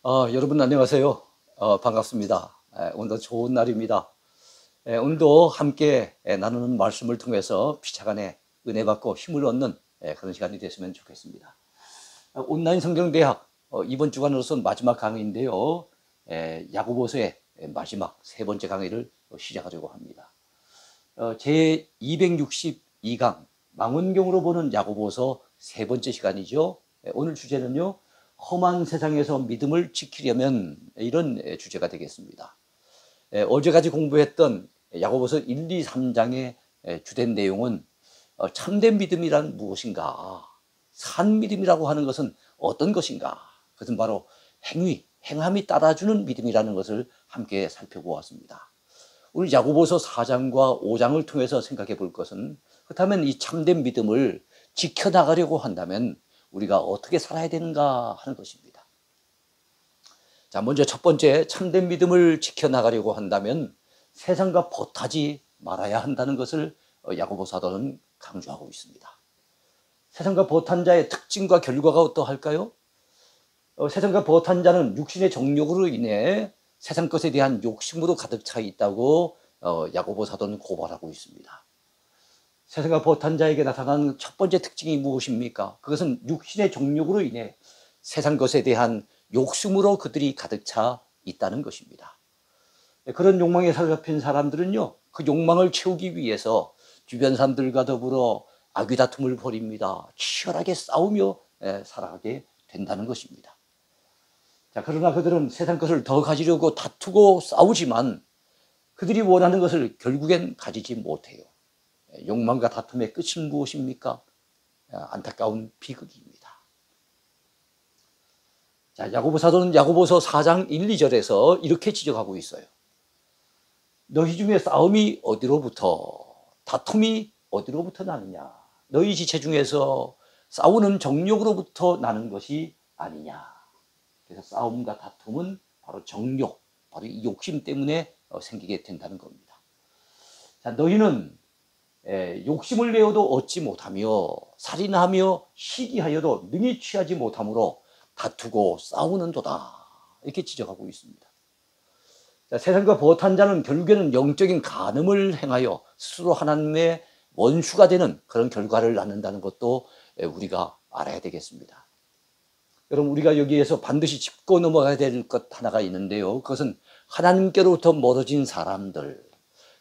여러분 안녕하세요. 반갑습니다. 오늘도 좋은 날입니다. 오늘도 함께 나누는 말씀을 통해서 피차간에 은혜 받고 힘을 얻는 그런 시간이 됐으면 좋겠습니다. 온라인 성경대학 이번 주간으로서 마지막 강의인데요. 야고보서의 마지막 세 번째 강의를 시작하려고 합니다. 제 262강 망원경으로 보는 야고보서 세 번째 시간이죠. 오늘 주제는요. 험한 세상에서 믿음을 지키려면 이런 주제가 되겠습니다. 어제까지 공부했던 야고보서 1, 2, 3장의 주된 내용은 참된 믿음이란 무엇인가? 산 믿음이라고 하는 것은 어떤 것인가? 그것은 바로 행함이 따라주는 믿음이라는 것을 함께 살펴보았습니다. 오늘 야고보서 4장과 5장을 통해서 생각해 볼 것은 그렇다면 이 참된 믿음을 지켜나가려고 한다면 우리가 어떻게 살아야 되는가 하는 것입니다. 자, 먼저 첫 번째 참된 믿음을 지켜나가려고 한다면 세상과 벗하지 말아야 한다는 것을 야고보 사도는 강조하고 있습니다. 세상과 벗한 자의 특징과 결과가 어떠할까요? 세상과 벗한 자는 육신의 정욕으로 인해 세상 것에 대한 욕심으로 가득 차 있다고 야고보 사도는 고발하고 있습니다. 세상과 벗한 자에게 나타나는 첫 번째 특징이 무엇입니까? 그것은 육신의 정욕으로 인해 세상 것에 대한 욕심으로 그들이 가득 차 있다는 것입니다. 그런 욕망에 사로잡힌 사람들은요, 그 욕망을 채우기 위해서 주변 사람들과 더불어 아귀다툼을 벌입니다. 치열하게 싸우며 살아가게 된다는 것입니다. 자, 그러나 그들은 세상 것을 더 가지려고 다투고 싸우지만 그들이 원하는 것을 결국엔 가지지 못해요. 욕망과 다툼의 끝은 무엇입니까? 안타까운 비극입니다. 자, 야고보 사도는 야고보서 4장 1, 2절에서 이렇게 지적하고 있어요. 너희 중에 싸움이 어디로부터, 다툼이 어디로부터 나느냐? 너희 지체 중에서 싸우는 정욕으로부터 나는 것이 아니냐? 그래서 싸움과 다툼은 바로 정욕, 바로 이 욕심 때문에 생기게 된다는 겁니다. 자, 너희는 욕심을 내어도 얻지 못하며 살인하며 시기하여도 능히 취하지 못하므로 다투고 싸우는도다. 이렇게 지적하고 있습니다. 자, 세상과 벗한 자는 결국에는 영적인 간음을 행하여 스스로 하나님의 원수가 되는 그런 결과를 낳는다는 것도 우리가 알아야 되겠습니다. 여러분, 우리가 여기에서 반드시 짚고 넘어가야 될 것 하나가 있는데요. 그것은 하나님께로부터 멀어진 사람들,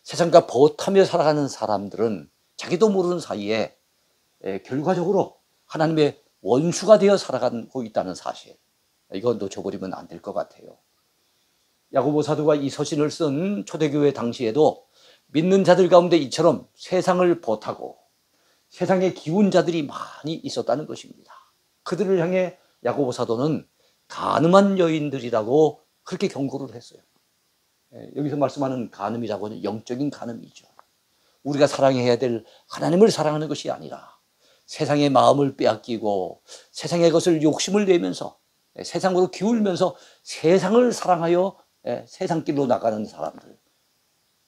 세상과 벗하며 살아가는 사람들은 자기도 모르는 사이에 결과적으로 하나님의 원수가 되어 살아가고 있다는 사실, 이건 놓쳐버리면 안 될 것 같아요. 야고보 사도가 이 서신을 쓴 초대교회 당시에도 믿는 자들 가운데 이처럼 세상을 벗하고 세상의 기운자들이 많이 있었다는 것입니다. 그들을 향해 야고보 사도는 간음한 여인들이라고 그렇게 경고를 했어요. 여기서 말씀하는 간음이라고 하는 영적인 간음이죠. 우리가 사랑해야 될 하나님을 사랑하는 것이 아니라 세상의 마음을 빼앗기고 세상의 것을 욕심을 내면서 세상으로 기울면서 세상을 사랑하여 세상 길로 나가는 사람들,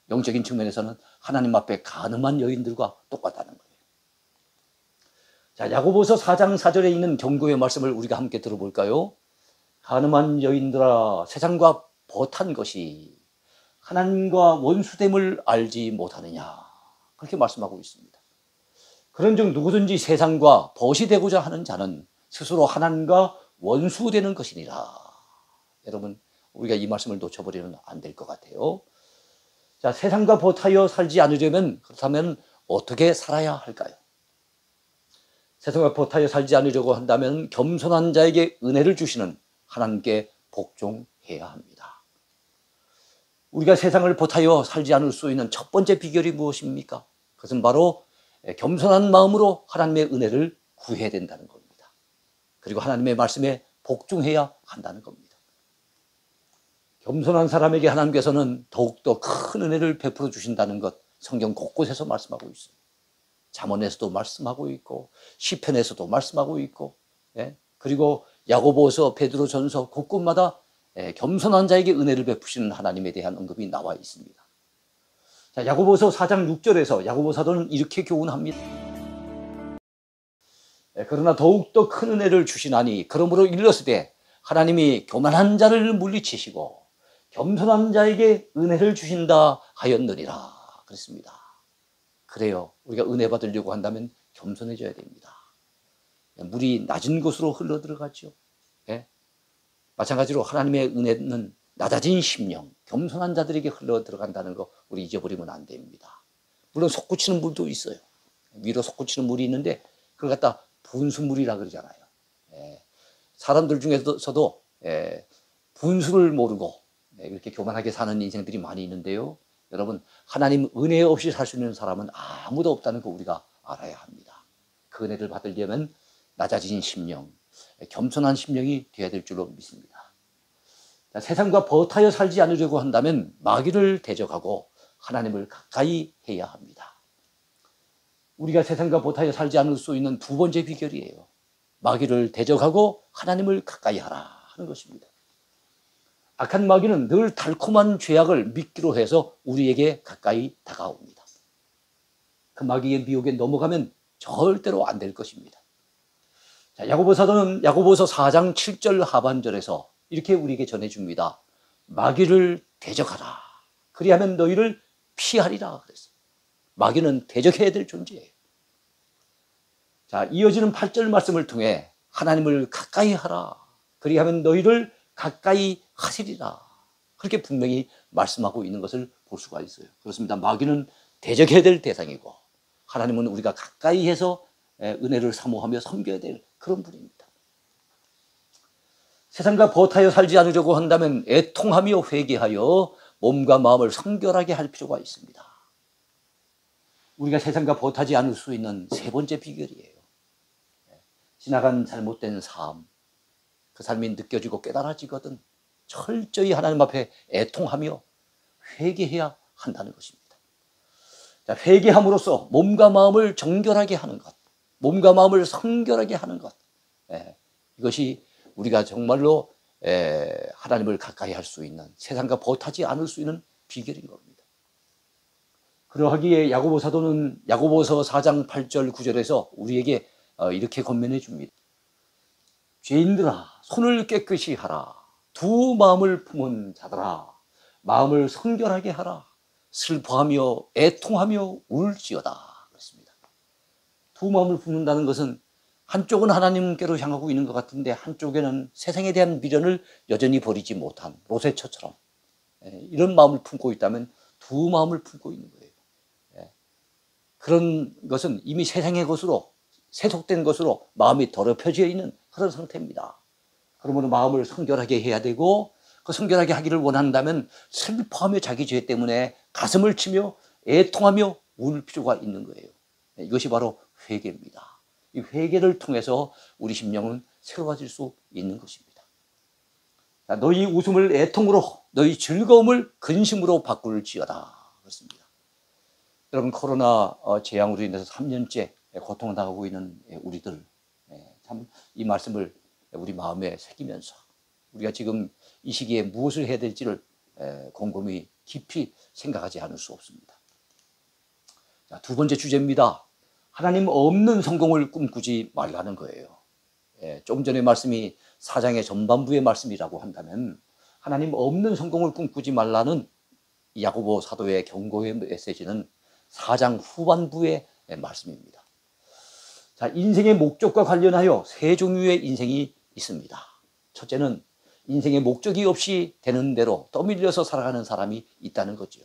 영적인 측면에서는 하나님 앞에 간음한 여인들과 똑같다는 거예요. 자, 야고보서 4장 4절에 있는 경고의 말씀을 우리가 함께 들어볼까요? 간음한 여인들아, 세상과 벗한 것이 하나님과 원수됨을 알지 못하느냐, 그렇게 말씀하고 있습니다. 그런즉 누구든지 세상과 벗이 되고자 하는 자는 스스로 하나님과 원수되는 것이니라. 여러분, 우리가 이 말씀을 놓쳐버리면 안 될 것 같아요. 자, 세상과 벗하여 살지 않으려면, 그렇다면 어떻게 살아야 할까요? 세상과 벗하여 살지 않으려고 한다면 겸손한 자에게 은혜를 주시는 하나님께 복종해야 합니다. 우리가 세상을 벗하여 살지 않을 수 있는 첫 번째 비결이 무엇입니까? 그것은 바로 겸손한 마음으로 하나님의 은혜를 구해야 된다는 겁니다. 그리고 하나님의 말씀에 복종해야 한다는 겁니다. 겸손한 사람에게 하나님께서는 더욱더 큰 은혜를 베풀어 주신다는 것, 성경 곳곳에서 말씀하고 있어요. 잠언에서도 말씀하고 있고 시편에서도 말씀하고 있고, 그리고 야고보서, 베드로전서 곳곳마다 겸손한 자에게 은혜를 베푸시는 하나님에 대한 언급이 나와 있습니다. 자, 야고보서 4장 6절에서 야고보 사도는 이렇게 교훈합니다. 그러나 더욱더 큰 은혜를 주시나니 그러므로 일렀으되 하나님이 교만한 자를 물리치시고 겸손한 자에게 은혜를 주신다 하였느니라 그랬습니다. 그래요. 우리가 은혜 받으려고 한다면 겸손해져야 됩니다. 물이 낮은 곳으로 흘러 들어가죠. 예? 마찬가지로 하나님의 은혜는 낮아진 심령, 겸손한 자들에게 흘러 들어간다는 거 우리 잊어버리면 안 됩니다. 물론 솟구치는 물도 있어요. 위로 솟구치는 물이 있는데 그걸 갖다 분수물이라 그러잖아요. 예. 사람들 중에서도 분수를 모르고 이렇게 교만하게 사는 인생들이 많이 있는데요. 여러분, 하나님 은혜 없이 살 수 있는 사람은 아무도 없다는 거 우리가 알아야 합니다. 그 은혜를 받으려면 낮아진 심령, 겸손한 심령이 되어야 될 줄로 믿습니다. 자, 세상과 버타여 살지 않으려고 한다면 마귀를 대적하고 하나님을 가까이 해야 합니다. 우리가 세상과 버타여 살지 않을 수 있는 두 번째 비결이에요. 마귀를 대적하고 하나님을 가까이 하라 하는 것입니다. 악한 마귀는 늘 달콤한 죄악을 믿기로 해서 우리에게 가까이 다가옵니다. 그 마귀의 미혹에 넘어가면 절대로 안 될 것입니다. 자, 야고보 사도는 야고보서 4장 7절 하반절에서 이렇게 우리에게 전해줍니다. 마귀를 대적하라. 그리하면 너희를 피하리라 그랬어요. 마귀는 대적해야 될 존재예요. 자, 이어지는 8절 말씀을 통해 하나님을 가까이 하라. 그리하면 너희를 가까이 하시리라. 그렇게 분명히 말씀하고 있는 것을 볼 수가 있어요. 그렇습니다. 마귀는 대적해야 될 대상이고 하나님은 우리가 가까이 해서 은혜를 사모하며 섬겨야 될 그런 분입니다. 세상과 버타여 살지 않으려고 한다면 애통하며 회개하여 몸과 마음을 성결하게 할 필요가 있습니다. 우리가 세상과 버타지 않을 수 있는 세 번째 비결이에요. 지나간 잘못된 삶, 그 삶이 느껴지고 깨달아지거든 철저히 하나님 앞에 애통하며 회개해야 한다는 것입니다. 자, 회개함으로써 몸과 마음을 정결하게 하는 것, 몸과 마음을 성결하게 하는 것, 이것이 우리가 정말로 하나님을 가까이 할 수 있는, 세상과 버타지 않을 수 있는 비결인 겁니다. 그러하기에 야고보 사도는 야고보서 4장 8절 9절에서 우리에게 이렇게 권면해 줍니다. 죄인들아, 손을 깨끗이 하라. 두 마음을 품은 자들아, 마음을 성결하게 하라. 슬퍼하며 애통하며 울지어다. 그렇습니다. 두 마음을 품는다는 것은 한쪽은 하나님께로 향하고 있는 것 같은데 한쪽에는 세상에 대한 미련을 여전히 버리지 못한 로세처처럼 이런 마음을 품고 있다면 두 마음을 품고 있는 거예요. 그런 것은 이미 세상의 것으로 세속된 것으로 마음이 더럽혀져 있는 그런 상태입니다. 그러므로 마음을 성결하게 해야 되고 그 성결하게 하기를 원한다면 슬퍼하며 자기 죄 때문에 가슴을 치며 애통하며 울 필요가 있는 거예요. 이것이 바로 회개입니다. 이 회개를 통해서 우리 심령은 새로워질 수 있는 것입니다. 자, 너희 웃음을 애통으로 너희 즐거움을 근심으로 바꿀지어다. 그렇습니다. 여러분, 코로나 재앙으로 인해서 3년째 고통을 당하고 있는 우리들, 참 이 말씀을 우리 마음에 새기면서 우리가 지금 이 시기에 무엇을 해야 될지를 곰곰이 깊이 생각하지 않을 수 없습니다. 자, 두 번째 주제입니다. 하나님 없는 성공을 꿈꾸지 말라는 거예요. 좀 전에 말씀이 4장의 전반부의 말씀이라고 한다면 하나님 없는 성공을 꿈꾸지 말라는 야고보 사도의 경고의 메시지는 4장 후반부의 말씀입니다. 자, 인생의 목적과 관련하여 세 종류의 인생이 있습니다. 첫째는 인생의 목적이 없이 되는 대로 떠밀려서 살아가는 사람이 있다는 거죠.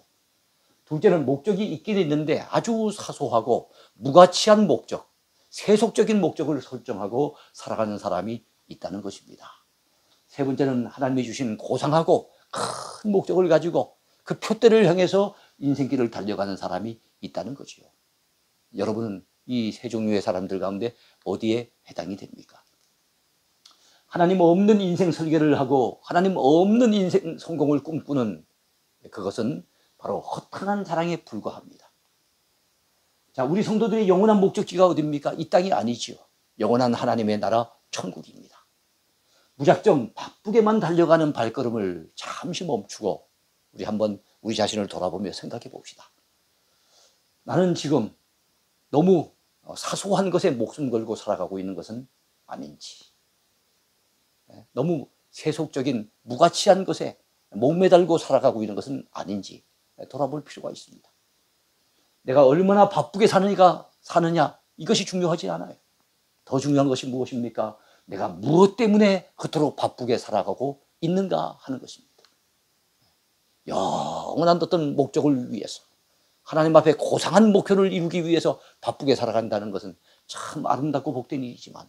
둘째는 목적이 있긴 있는데 아주 사소하고 무가치한 목적, 세속적인 목적을 설정하고 살아가는 사람이 있다는 것입니다. 세 번째는 하나님이 주신 고상하고 큰 목적을 가지고 그 표대를 향해서 인생길을 달려가는 사람이 있다는 거죠. 여러분은 이 세 종류의 사람들 가운데 어디에 해당이 됩니까? 하나님 없는 인생 설계를 하고 하나님 없는 인생 성공을 꿈꾸는 그것은 바로 허탄한 자랑에 불과합니다. 자, 우리 성도들의 영원한 목적지가 어디입니까? 이 땅이 아니지요. 영원한 하나님의 나라 천국입니다. 무작정 바쁘게만 달려가는 발걸음을 잠시 멈추고 우리 한번 우리 자신을 돌아보며 생각해 봅시다. 나는 지금 너무 사소한 것에 목숨 걸고 살아가고 있는 것은 아닌지, 너무 세속적인 무가치한 것에 목매달고 살아가고 있는 것은 아닌지 돌아볼 필요가 있습니다. 내가 얼마나 바쁘게 사느냐 이것이 중요하지 않아요. 더 중요한 것이 무엇입니까? 내가 무엇 때문에 그토록 바쁘게 살아가고 있는가 하는 것입니다. 영원한 어떤 목적을 위해서 하나님 앞에 고상한 목표를 이루기 위해서 바쁘게 살아간다는 것은 참 아름답고 복된 일이지만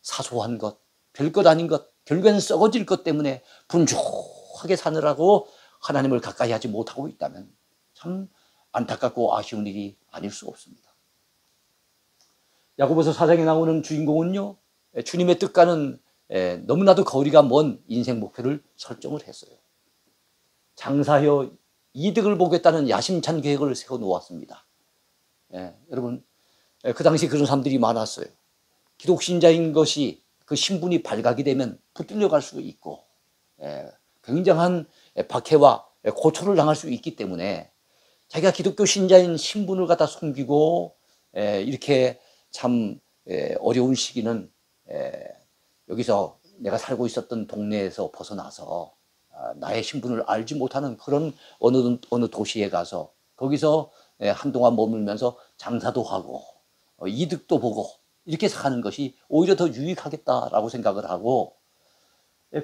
사소한 것, 별것 아닌 것, 결국엔 썩어질 것 때문에 분주하게 사느라고 하나님을 가까이 하지 못하고 있다면 참 안타깝고 아쉬운 일이 아닐 수 없습니다. 야고보서 4장에 나오는 주인공은요, 주님의 뜻과는 너무나도 거리가 먼 인생 목표를 설정을 했어요. 장사하여 이득을 보겠다는 야심찬 계획을 세워놓았습니다. 여러분, 그 당시 그런 사람들이 많았어요. 기독신자인 것이 그 신분이 발각이 되면 붙들려 갈 수 있고 굉장한 박해와 고초를 당할 수 있기 때문에 자기가 기독교 신자인 신분을 갖다 숨기고 이렇게 참 어려운 시기는 여기서 내가 살고 있었던 동네에서 벗어나서 나의 신분을 알지 못하는 그런 어느 도시에 가서 거기서 한동안 머물면서 장사도 하고 이득도 보고 이렇게 사는 것이 오히려 더 유익하겠다라고 생각을 하고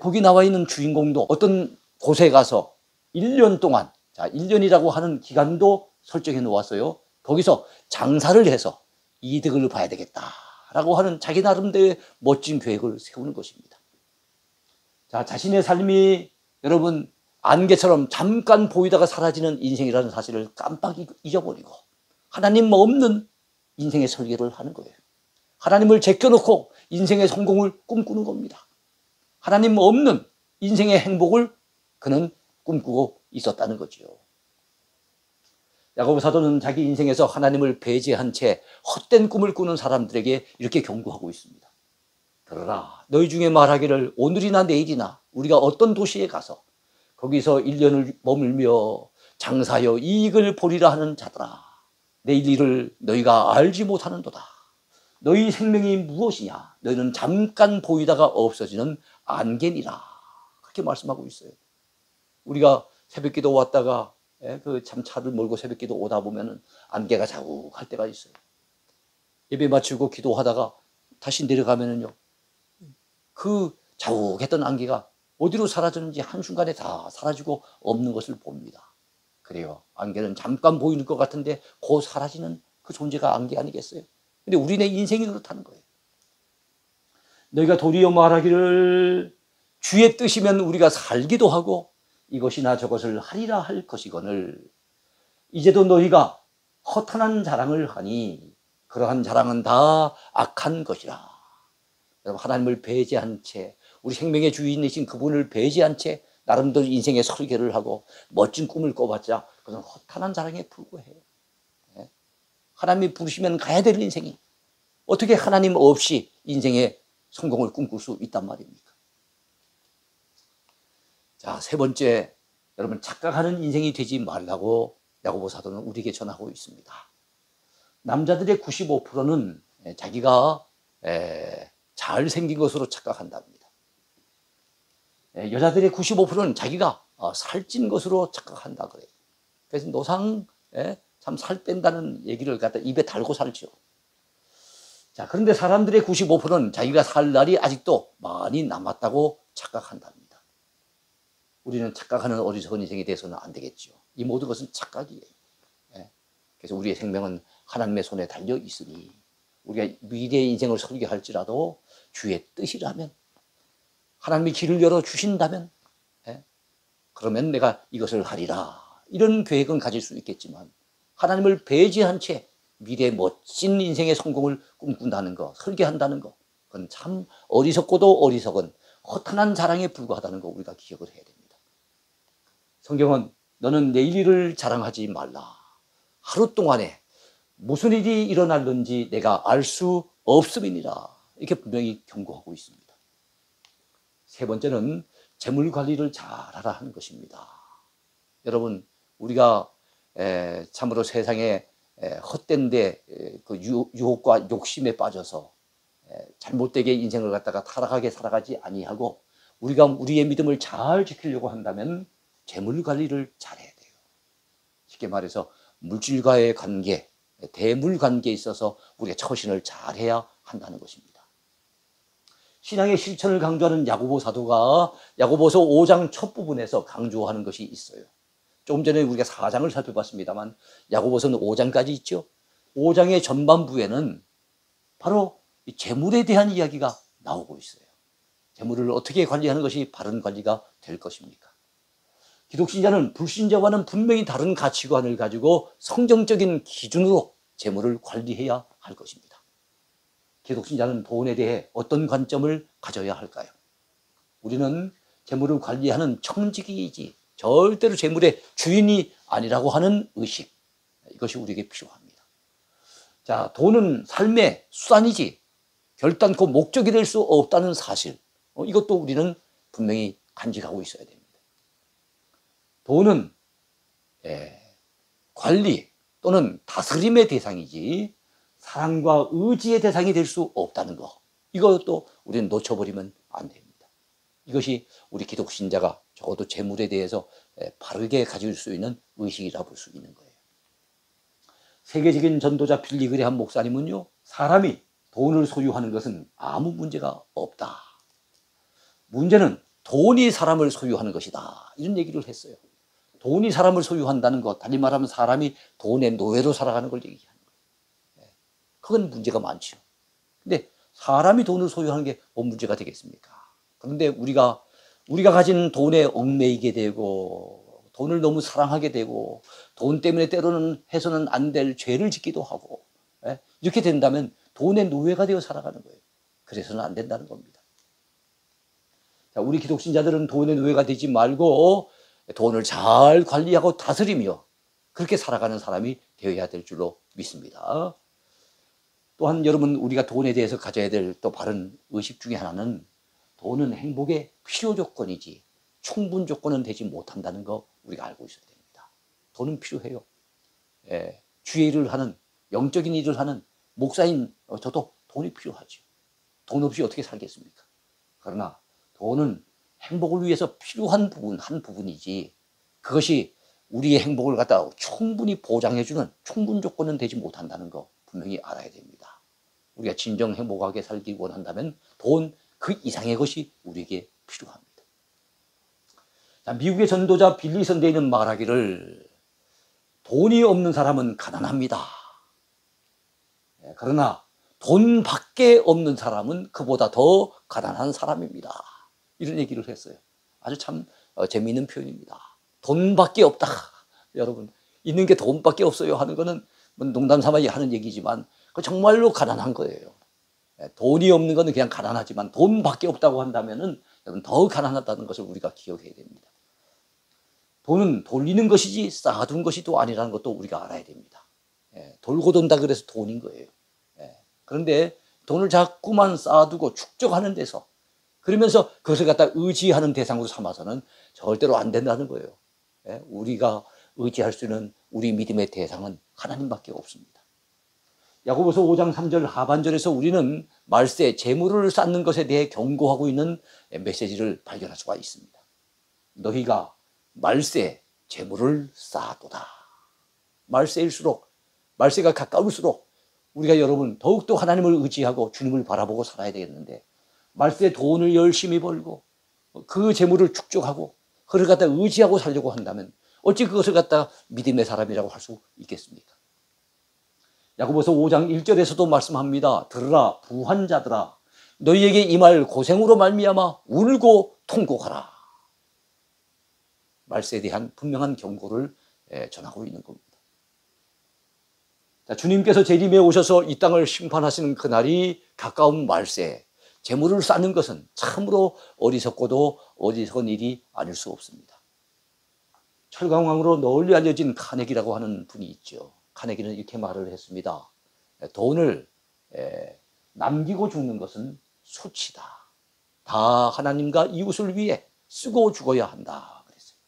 거기 나와 있는 주인공도 어떤 곳에 가서 1년 동안 1년이라고 하는 기간도 설정해 놓았어요. 거기서 장사를 해서 이득을 봐야 되겠다라고 하는 자기 나름대로의 멋진 계획을 세우는 것입니다. 자신의 삶이 여러분 안개처럼 잠깐 보이다가 사라지는 인생이라는 사실을 깜빡 잊어버리고 하나님 없는 인생의 설계를 하는 거예요. 하나님을 제껴놓고 인생의 성공을 꿈꾸는 겁니다. 하나님 없는 인생의 행복을 그는 꿈꾸고 있었다는 거지요. 야고보 사도는 자기 인생에서 하나님을 배제한 채 헛된 꿈을 꾸는 사람들에게 이렇게 경고하고 있습니다. 들어라, 너희 중에 말하기를 오늘이나 내일이나 우리가 어떤 도시에 가서 거기서 1년을 머물며 장사하여 이익을 보리라 하는 자들아, 내일 일을 너희가 알지 못하는도다. 너희 생명이 무엇이냐? 너희는 잠깐 보이다가 없어지는 안개니라. 그렇게 말씀하고 있어요. 우리가 새벽기도 왔다가 그 참 차를 몰고 새벽기도 오다 보면은 안개가 자욱할 때가 있어요. 예배 마치고 기도하다가 다시 내려가면은요, 그 자욱했던 안개가 어디로 사라졌는지 한순간에 다 사라지고 없는 것을 봅니다. 그래요. 안개는 잠깐 보이는 것 같은데 곧 사라지는 그 존재가 안개 아니겠어요? 근데 우리네 인생이 그렇다는 거예요. 너희가 도리어 말하기를 주의 뜻이면 우리가 살기도 하고 이것이나 저것을 하리라 할 것이거늘 이제도 너희가 허탄한 자랑을 하니 그러한 자랑은 다 악한 것이라. 여러분, 하나님을 배제한 채 우리 생명의 주인이신 그분을 배제한 채 나름대로 인생의 설계를 하고 멋진 꿈을 꿔봤자 그건 허탄한 자랑에 불과해요. 하나님이 부르시면 가야 될 인생이 어떻게 하나님 없이 인생의 성공을 꿈꿀 수 있단 말입니까? 자, 세 번째, 여러분 착각하는 인생이 되지 말라고 야고보 사도는 우리에게 전하고 있습니다. 남자들의 95%는 자기가 잘생긴 것으로 착각한답니다. 여자들의 95%는 자기가 살찐 것으로 착각한다 그래요. 그래서 노상 참 살 뺀다는 얘기를 갖다 입에 달고 살죠. 자, 그런데 사람들의 95%는 자기가 살 날이 아직도 많이 남았다고 착각한답니다. 우리는 착각하는 어리석은 인생이 돼서는 안 되겠죠. 이 모든 것은 착각이에요. 그래서 우리의 생명은 하나님의 손에 달려 있으니 우리가 미래의 인생을 설계할지라도 주의 뜻이라면 하나님이 길을 열어주신다면 그러면 내가 이것을 하리라. 이런 계획은 가질 수 있겠지만 하나님을 배제한 채 미래의 멋진 인생의 성공을 꿈꾼다는 거, 설계한다는 거, 그건 참 어리석고도 어리석은 허탄한 자랑에 불과하다는 거 우리가 기억을 해야 됩니다. 성경은 너는 내일 일을 자랑하지 말라. 하루 동안에 무슨 일이 일어날는지 내가 알 수 없음이니라. 이렇게 분명히 경고하고 있습니다. 세 번째는 재물 관리를 잘하라 하는 것입니다. 여러분, 우리가 참으로 세상에 헛된 데 그 유혹과 욕심에 빠져서 잘못되게 인생을 갖다가 타락하게 살아가지 아니하고 우리가 우리의 믿음을 잘 지키려고 한다면 재물 관리를 잘해야 돼요. 쉽게 말해서 물질과의 관계, 대물 관계에 있어서 우리가 처신을 잘해야 한다는 것입니다. 신앙의 실천을 강조하는 야고보 사도가 야고보서 5장 첫 부분에서 강조하는 것이 있어요. 조금 전에 우리가 4장을 살펴봤습니다만 야고보서는 5장까지 있죠. 5장의 전반부에는 바로 재물에 대한 이야기가 나오고 있어요. 재물을 어떻게 관리하는 것이 바른 관리가 될 것입니까? 기독신자는 불신자와는 분명히 다른 가치관을 가지고 성경적인 기준으로 재물을 관리해야 할 것입니다. 기독신자는 돈에 대해 어떤 관점을 가져야 할까요? 우리는 재물을 관리하는 청지기이지 절대로 재물의 주인이 아니라고 하는 의식, 이것이 우리에게 필요합니다. 자, 돈은 삶의 수단이지 결단코 목적이 될 수 없다는 사실, 이것도 우리는 분명히 간직하고 있어야 됩니다. 돈은 관리 또는 다스림의 대상이지 사랑과 의지의 대상이 될 수 없다는 것, 이것도 우리는 놓쳐버리면 안 됩니다. 이것이 우리 기독 신자가 적어도 재물에 대해서 바르게 가질 수 있는 의식이라 볼 수 있는 거예요. 세계적인 전도자 빌리 그레함 목사님은요, 사람이 돈을 소유하는 것은 아무 문제가 없다. 문제는 돈이 사람을 소유하는 것이다. 이런 얘기를 했어요. 돈이 사람을 소유한다는 것, 달리 말하면 사람이 돈의 노예로 살아가는 걸 얘기하는 거예요. 그건 문제가 많죠. 근데 사람이 돈을 소유하는 게 뭔 문제가 되겠습니까? 그런데 우리가 가진 돈에 얽매이게 되고 돈을 너무 사랑하게 되고 돈 때문에 때로는 해서는 안 될 죄를 짓기도 하고, 이렇게 된다면 돈의 노예가 되어 살아가는 거예요. 그래서는 안 된다는 겁니다. 자, 우리 기독신자들은 돈의 노예가 되지 말고 돈을 잘 관리하고 다스리며 그렇게 살아가는 사람이 되어야 될 줄로 믿습니다. 또한 여러분, 우리가 돈에 대해서 가져야 될 또 바른 의식 중에 하나는 돈은 행복의 필요 조건이지 충분 조건은 되지 못한다는 거 우리가 알고 있어야 됩니다. 돈은 필요해요. 주의 일을 하는, 영적인 일을 하는 목사인 저도 돈이 필요하죠. 돈 없이 어떻게 살겠습니까? 그러나 돈은 행복을 위해서 필요한 부분, 한 부분이지 그것이 우리의 행복을 갖다 충분히 보장해주는 충분 조건은 되지 못한다는 거 분명히 알아야 됩니다. 우리가 진정 행복하게 살기 원한다면 돈 그 이상의 것이 우리에게 필요합니다. 자, 미국의 전도자 빌리 선대인은 말하기를 돈이 없는 사람은 가난합니다. 그러나 돈밖에 없는 사람은 그보다 더 가난한 사람입니다. 이런 얘기를 했어요. 아주 참 재미있는 표현입니다. 돈밖에 없다. 여러분, 있는 게 돈밖에 없어요 하는 거는 농담 삼아 하는 얘기지만 정말로 가난한 거예요. 돈이 없는 거는 그냥 가난하지만 돈밖에 없다고 한다면은 여러분 더 가난하다는 것을 우리가 기억해야 됩니다. 돈은 돌리는 것이지 쌓아둔 것이 또 아니라는 것도 우리가 알아야 됩니다. 돌고 돈다 그래서 돈인 거예요. 그런데 돈을 자꾸만 쌓아두고 축적하는 데서 그러면서 그것을 갖다 의지하는 대상으로 삼아서는 절대로 안 된다는 거예요. 우리가 의지할 수 있는 우리 믿음의 대상은 하나님밖에 없습니다. 야고보서 5장 3절 하반절에서 우리는 말세, 재물을 쌓는 것에 대해 경고하고 있는 메시지를 발견할 수가 있습니다. 너희가 말세, 재물을 쌓아도다. 말세일수록, 말세가 가까울수록 우리가 여러분 더욱더 하나님을 의지하고 주님을 바라보고 살아야 되겠는데 말세 돈을 열심히 벌고 그 재물을 축적하고 그를 갖다 의지하고 살려고 한다면 어찌 그것을 갖다 믿음의 사람이라고 할 수 있겠습니까? 야고보서 5장 1절에서도 말씀합니다. 들으라 부한 자들아 너희에게 임할 고생으로 말미암아 울고 통곡하라. 말세에 대한 분명한 경고를 전하고 있는 겁니다. 자, 주님께서 재림에 오셔서 이 땅을 심판하시는 그날이 가까운 말세, 재물을 쌓는 것은 참으로 어리석고도 어리석은 일이 아닐 수 없습니다. 철강왕으로 널리 알려진 카네기라고 하는 분이 있죠. 카네기는 이렇게 말을 했습니다. 돈을 남기고 죽는 것은 수치다. 다 하나님과 이웃을 위해 쓰고 죽어야 한다. 그랬어요.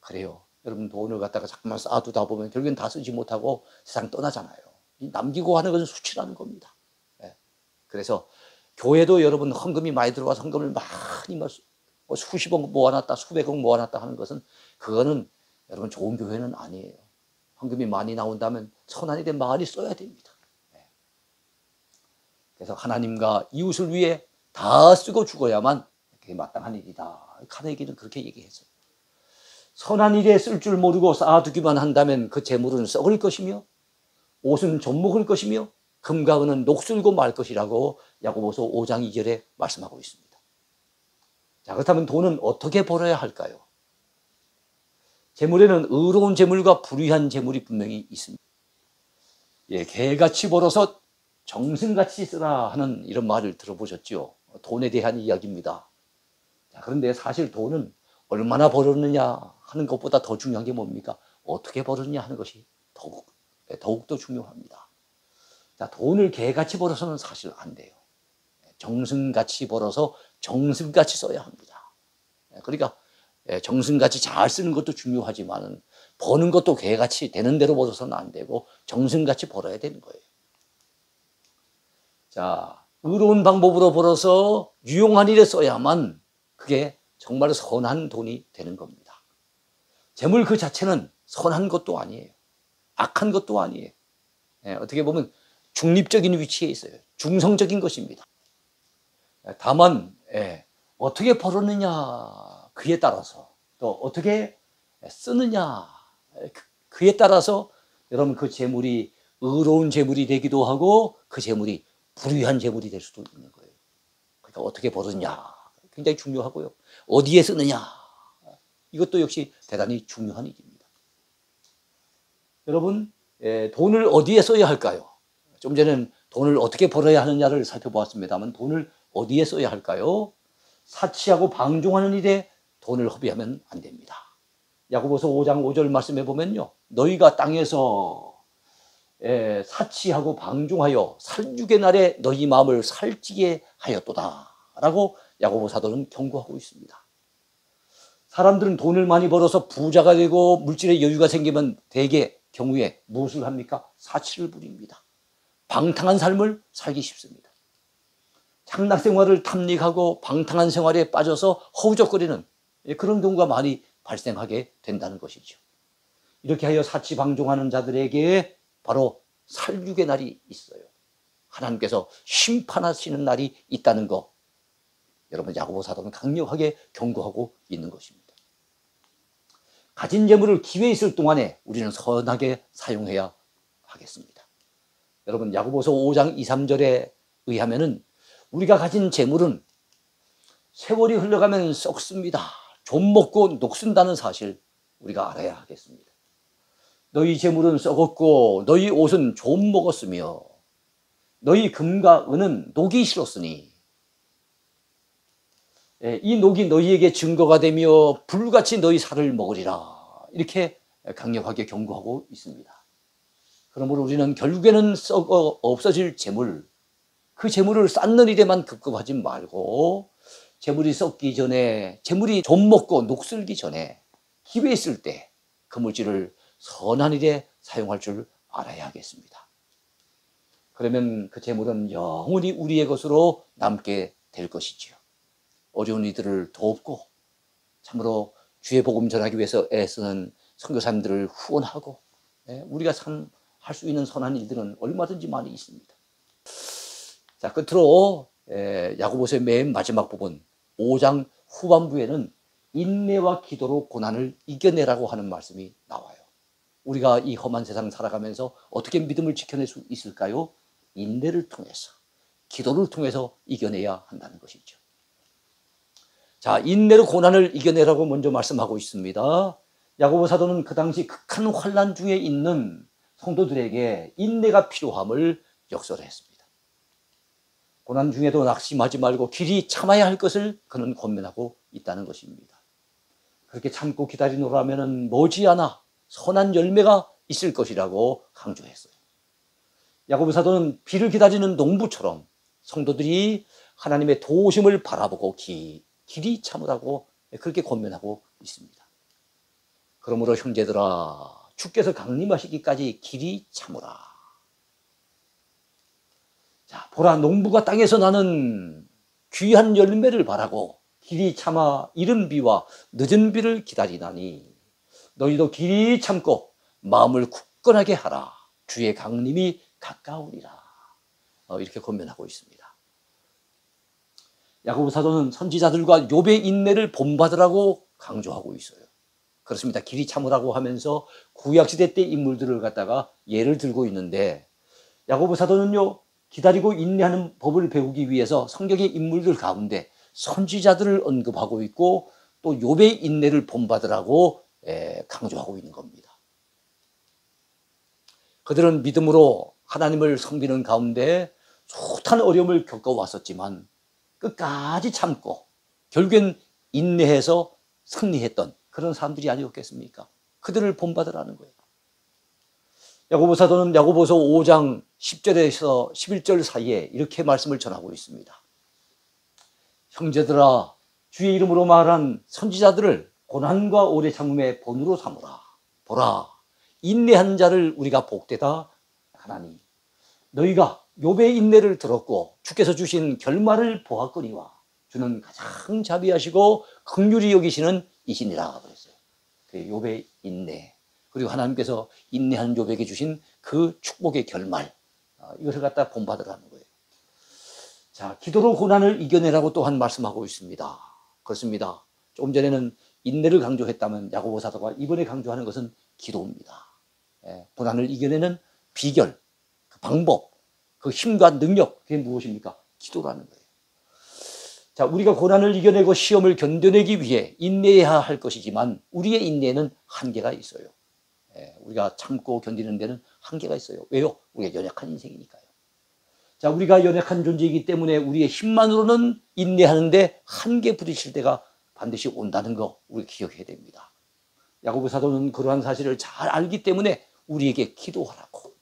그래요. 여러분 돈을 갖다가 자꾸만 쌓아두다 보면 결국엔 다 쓰지 못하고 세상 떠나잖아요. 남기고 하는 것은 수치라는 겁니다. 그래서 교회도 여러분 헌금이 많이 들어와서 헌금을 많이 뭐 수십억 모아놨다 수백억 모아놨다 하는 것은 그거는 여러분 좋은 교회는 아니에요. 헌금이 많이 나온다면 선한 일에 많이 써야 됩니다. 그래서 하나님과 이웃을 위해 다 쓰고 죽어야만 그게 마땅한 일이다. 카네기는 그렇게 얘기했어요. 선한 일에 쓸 줄 모르고 쌓아두기만 한다면 그 재물은 썩을 것이며 옷은 좀 먹을 것이며 금과 은은 녹슬고 말 것이라고 야고보서 5장 2절에 말씀하고 있습니다. 자, 그렇다면 돈은 어떻게 벌어야 할까요? 재물에는 의로운 재물과 불의한 재물이 분명히 있습니다. 예, 개같이 벌어서 정승같이 쓰라 하는 이런 말을 들어보셨죠? 돈에 대한 이야기입니다. 자, 그런데 사실 돈은 얼마나 벌었느냐 하는 것보다 더 중요한 게 뭡니까? 어떻게 벌었느냐 하는 것이 더욱더 중요합니다. 자, 돈을 개같이 벌어서는 사실 안 돼요. 정승같이 벌어서 정승같이 써야 합니다. 그러니까 정승같이 잘 쓰는 것도 중요하지만 버는 것도 개같이 되는 대로 벌어서는 안 되고 정승같이 벌어야 되는 거예요. 자, 의로운 방법으로 벌어서 유용한 일에 써야만 그게 정말 선한 돈이 되는 겁니다. 재물 그 자체는 선한 것도 아니에요. 악한 것도 아니에요. 어떻게 보면 중립적인 위치에 있어요. 중성적인 것입니다. 다만 어떻게 벌었느냐 그에 따라서 또 어떻게 쓰느냐 그에 따라서 여러분 그 재물이 의로운 재물이 되기도 하고 그 재물이 불의한 재물이 될 수도 있는 거예요. 그러니까 어떻게 벌었냐 굉장히 중요하고요. 어디에 쓰느냐 이것도 역시 대단히 중요한 일입니다. 여러분 돈을 어디에 써야 할까요? 좀 전에는 돈을 어떻게 벌어야 하느냐를 살펴보았습니다만 돈을 어디에 써야 할까요? 사치하고 방종하는 일에 돈을 허비하면 안 됩니다. 야고보서 5장 5절 말씀해 보면요. 너희가 땅에서 사치하고 방종하여 살육의 날에 너희 마음을 살찌게 하였도다 라고 야고보 사도는 경고하고 있습니다. 사람들은 돈을 많이 벌어서 부자가 되고 물질의 여유가 생기면 대개 경우에 무엇을 합니까? 사치를 부립니다. 방탕한 삶을 살기 쉽습니다. 창락 생활을 탐닉하고 방탕한 생활에 빠져서 허우적거리는 그런 경우가 많이 발생하게 된다는 것이죠. 이렇게 하여 사치방종하는 자들에게 바로 살육의 날이 있어요. 하나님께서 심판하시는 날이 있다는 것, 여러분 야고보 사도는 강력하게 경고하고 있는 것입니다. 가진 재물을 기회 있을 동안에 우리는 선하게 사용해야 하겠습니다. 여러분 야고보서 5장 2, 3절에 의하면은 우리가 가진 재물은 세월이 흘러가면 썩습니다. 좀 먹고 녹슨다는 사실 우리가 알아야 하겠습니다. 너희 재물은 썩었고 너희 옷은 좀 먹었으며 너희 금과 은은 녹이 싫었으니 이 녹이 너희에게 증거가 되며 불같이 너희 살을 먹으리라 이렇게 강력하게 경고하고 있습니다. 그러므로 우리는 결국에는 썩어 없어질 재물 그 재물을 쌓는 일에만 급급하지 말고 재물이 썩기 전에 재물이 좀 먹고 녹슬기 전에 기회 있을 때 그 물질을 선한 일에 사용할 줄 알아야 하겠습니다. 그러면 그 재물은 영원히 우리의 것으로 남게 될 것이지요. 어려운 이들을 돕고 참으로 주의 복음 전하기 위해서 애쓰는 선교사님들을 후원하고 우리가 참 할 수 있는 선한 일들은 얼마든지 많이 있습니다. 자, 끝으로 야고보서의 맨 마지막 부분 5장 후반부에는 인내와 기도로 고난을 이겨내라고 하는 말씀이 나와요. 우리가 이 험한 세상 살아가면서 어떻게 믿음을 지켜낼 수 있을까요? 인내를 통해서 기도를 통해서 이겨내야 한다는 것이죠. 자, 인내로 고난을 이겨내라고 먼저 말씀하고 있습니다. 야고보 사도는 그 당시 극한 환난 중에 있는 성도들에게 인내가 필요함을 역설했습니다. 고난 중에도 낙심하지 말고 길이 참아야 할 것을 그는 권면하고 있다는 것입니다. 그렇게 참고 기다리노라면 머지않아 선한 열매가 있을 것이라고 강조했어요. 야고보 사도는 비를 기다리는 농부처럼 성도들이 하나님의 도우심을 바라보고 길이 참으라고 그렇게 권면하고 있습니다. 그러므로 형제들아 주께서 강림하시기까지 길이 참으라. 자, 보라, 농부가 땅에서 나는 귀한 열매를 바라고 길이 참아 이른 비와 늦은 비를 기다리나니 너희도 길이 참고 마음을 굳건하게 하라. 주의 강림이 가까우리라. 이렇게 권면하고 있습니다. 야고보 사도는 선지자들과 욥의 인내를 본받으라고 강조하고 있어요. 그렇습니다. 길이 참으라고 하면서 구약시대 때 인물들을 갖다가 예를 들고 있는데, 야고보 사도는요, 기다리고 인내하는 법을 배우기 위해서 성경의 인물들 가운데 선지자들을 언급하고 있고 또 욥의 인내를 본받으라고 강조하고 있는 겁니다. 그들은 믿음으로 하나님을 섬기는 가운데 숱한 어려움을 겪어왔었지만 끝까지 참고 결국엔 인내해서 승리했던 그런 사람들이 아니었겠습니까? 그들을 본받으라는 거예요. 야고보 사도는 야고보서 5장 10절에서 11절 사이에 이렇게 말씀을 전하고 있습니다. 형제들아, 주의 이름으로 말한 선지자들을 고난과 오래 참음의 본으로 삼으라. 보라, 인내한 자를 우리가 복되다 하나니 너희가 욥의 인내를 들었고 주께서 주신 결말을 보았거니와 주는 가장 자비하시고 긍휼히 여기시는 이시니라 그랬어요. 그 욥의 인내, 그리고 하나님께서 인내한 욥에게 주신 그 축복의 결말, 이것을 갖다 본받으라는 거예요. 자, 기도로 고난을 이겨내라고 또한 말씀하고 있습니다. 그렇습니다. 조금 전에는 인내를 강조했다면 야고보 사도가 이번에 강조하는 것은 기도입니다. 고난을 이겨내는 비결, 그 방법, 그 힘과 능력, 그게 무엇입니까? 기도라는 거예요. 자, 우리가 고난을 이겨내고 시험을 견뎌내기 위해 인내해야 할 것이지만 우리의 인내에는 한계가 있어요. 우리가 참고 견디는 데는 한계가 있어요. 왜요? 우리가 연약한 인생이니까요. 자, 우리가 연약한 존재이기 때문에 우리의 힘만으로는 인내하는데 한계 부딪힐 때가 반드시 온다는 거 우리 기억해야 됩니다. 야고보 사도는 그러한 사실을 잘 알기 때문에 우리에게 기도하라고,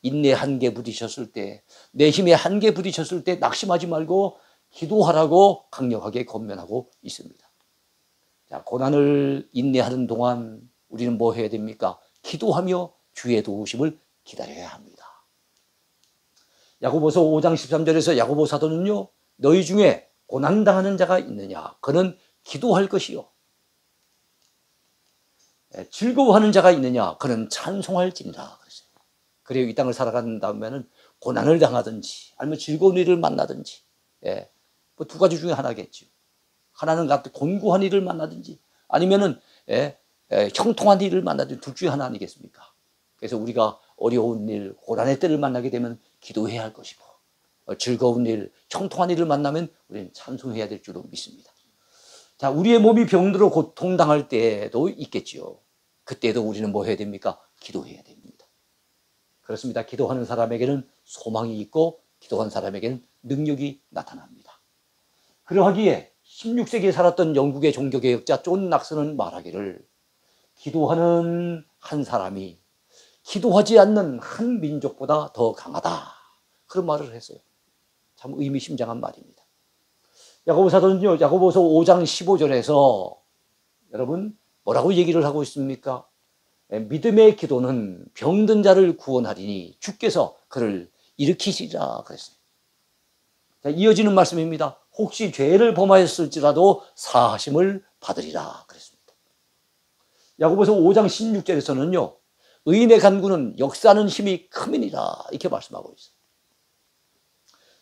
인내 한계 부딪혔을 때, 내 힘의 한계 부딪혔을 때 낙심하지 말고 기도하라고 강력하게 권면하고 있습니다. 자, 고난을 인내하는 동안 우리는 뭐 해야 됩니까? 기도하며 주의 도우심을 기다려야 합니다. 야고보서 5장 13절에서 야고보 사도는요, 너희 중에 고난당하는 자가 있느냐? 그는 기도할 것이요. 즐거워하는 자가 있느냐? 그는 찬송할지니라 그랬어요. 그래요, 이 땅을 살아간다면은 고난을 당하든지 아니면 즐거운 일을 만나든지, 뭐 두 가지 중에 하나겠죠. 하나는 곤고한 일을 만나든지 아니면은 형통한 일을 만나든지 둘 중에 하나 아니겠습니까? 그래서 우리가 어려운 일, 고난의 때를 만나게 되면 기도해야 할 것이고, 즐거운 일, 형통한 일을 만나면 우리는 찬송해야 될 줄로 믿습니다. 자, 우리의 몸이 병들어 고통당할 때도 있겠지요. 그때도 우리는 뭐 해야 됩니까? 기도해야 됩니다. 그렇습니다. 기도하는 사람에게는 소망이 있고 기도하는 사람에게는 능력이 나타납니다. 그러하기에 16세기에 살았던 영국의 종교개혁자 존 낙스는 말하기를, 기도하는 한 사람이 기도하지 않는 한 민족보다 더 강하다, 그런 말을 했어요. 참 의미심장한 말입니다. 야고보 사도는요, 야고보서 5장 15절에서 여러분 뭐라고 얘기를 하고 있습니까? 믿음의 기도는 병든 자를 구원하리니 주께서 그를 일으키시리라 그랬어요. 자, 이어지는 말씀입니다. 혹시 죄를 범하였을지라도 사하심을 받으리라 그랬습니다. 야고보서 5장 16절에서는요, 의인의 간구는 역사하는 힘이 크니라 이렇게 말씀하고 있어요.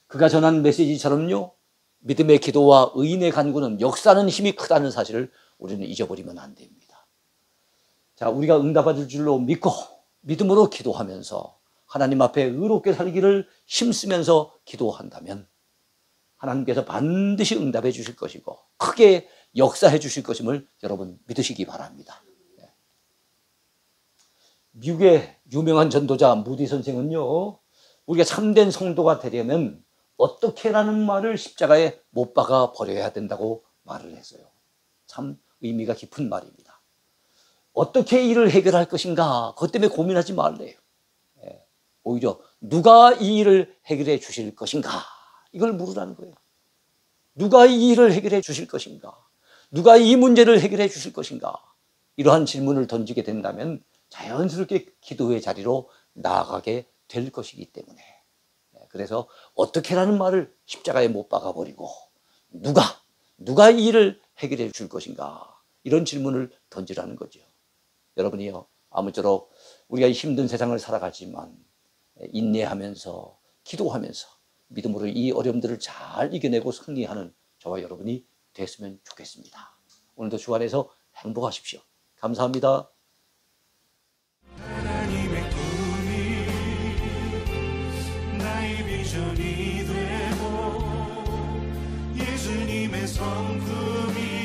그가 전한 메시지처럼요, 믿음의 기도와 의인의 간구는 역사하는 힘이 크다는 사실을 우리는 잊어버리면 안 됩니다. 자, 우리가 응답받을 줄로 믿고 믿음으로 기도하면서 하나님 앞에 의롭게 살기를 힘쓰면서 기도한다면 하나님께서 반드시 응답해 주실 것이고 크게 역사해 주실 것임을 여러분 믿으시기 바랍니다. 미국의 유명한 전도자 무디 선생은요, 우리가 참된 성도가 되려면 어떻게라는 말을 십자가에 못 박아 버려야 된다고 말을 했어요. 참 의미가 깊은 말입니다. 어떻게 일을 해결할 것인가, 그것 때문에 고민하지 말래요. 오히려 누가 이 일을 해결해 주실 것인가, 이걸 물으라는 거예요. 누가 이 일을 해결해 주실 것인가, 누가 이 문제를 해결해 주실 것인가, 이러한 질문을 던지게 된다면 자연스럽게 기도의 자리로 나아가게 될 것이기 때문에 그래서 어떻게라는 말을 십자가에 못 박아버리고 누가 이 일을 해결해 줄 것인가? 이런 질문을 던지라는 거죠. 여러분이요, 아무쪼록 우리가 힘든 세상을 살아가지만 인내하면서 기도하면서 믿음으로 이 어려움들을 잘 이겨내고 승리하는 저와 여러분이 됐으면 좋겠습니다. 오늘도 주 안에서 행복하십시오. 감사합니다. 하나님의 꿈이 나의 비전이 되고 예수님의 성품이